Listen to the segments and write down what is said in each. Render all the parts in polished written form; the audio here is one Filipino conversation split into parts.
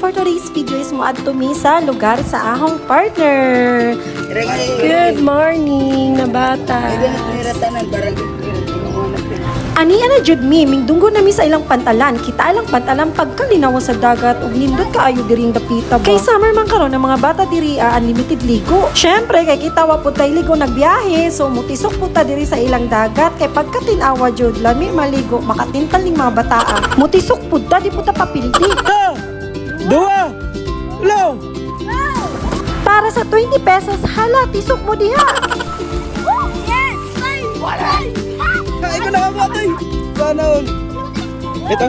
for today's video is moadto mi sa lugar sa ahong partner. Good morning na bata. Ani ana jud mi mingdunggo na mi sa ilang pantalan. Kita ilang pantalan pagkalinaw sa dagat ug nindot kaayo diring dapita ba. Kay summer man karon ng mga bata diri unlimited ligo. Syempre kay kita wa pud tay ligo nagbiyahe, so mutisok pud ta diri sa ilang dagat kay pagkatinawa jud lami maligo makatintal ning mga bataa. Mutisok pud ta di pud ta papildi. Dua! Hello! Para sa 20 pesos hala tisok mo diha. Kain ko nakamatay! Sana all! Ito?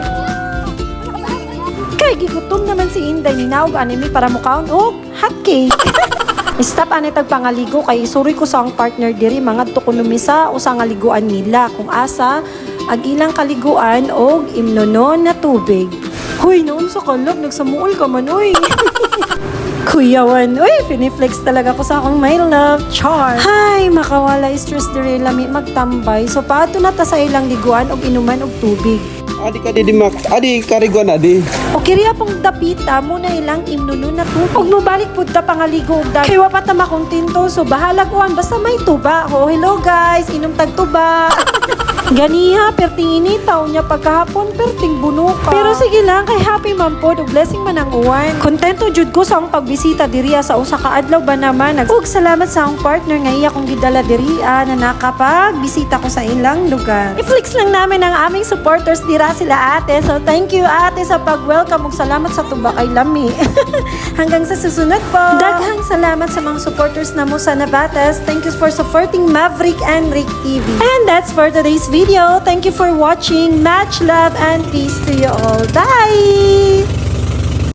Kay gigutom naman si Inday ni naog anime para mukaon og hot cake. Stop ane tag pangaligo kay isuri ko sa ang partner diri mga tukunumisa o sa ngaliguan nila kung asa ag ilang kaliguan og imnonon na tubig. Hoy, noon sa kalog nagsamuol ka man oy. Kuyawan, uy, finiflex talaga ko sa akong my love, char. Hay, makawala stress diri lami magtambay. So paato na ta sa ilang liguan og inuman og tubig. Adi ka di Max. Adi kariguan adi. O kiriya pong dapita mo na ilang imnuno na tubig. Og mubalik pud ta pangaligo og dahil wa pa ta makontinto so bahala kuan basta may tuba. Oh, hello guys, inom tag tuba. Ganiha, perting initaw niya pagkahapon, perting bunuka. Pero sige lang, kay happy man po, ug blessing man ang uwan. Kontento jud ko sa akong pagbisita diriya sa usa ka adlaw ba naman. Ug salamat sa akong partner nga iya kong gidala diriya na nakapagbisita ko sa ilang lugar. I-flex lang namin ang aming supporters dira sila ate. So thank you ate sa pag-welcome ug salamat sa tuba kay Lami. Hanggang sa susunod po. Daghang salamat sa mga supporters na mo sa Navatas. Thank you for supporting Maverick and Rick TV. And that's for today's video. Thank you for watching. Much love and peace to you all. Bye!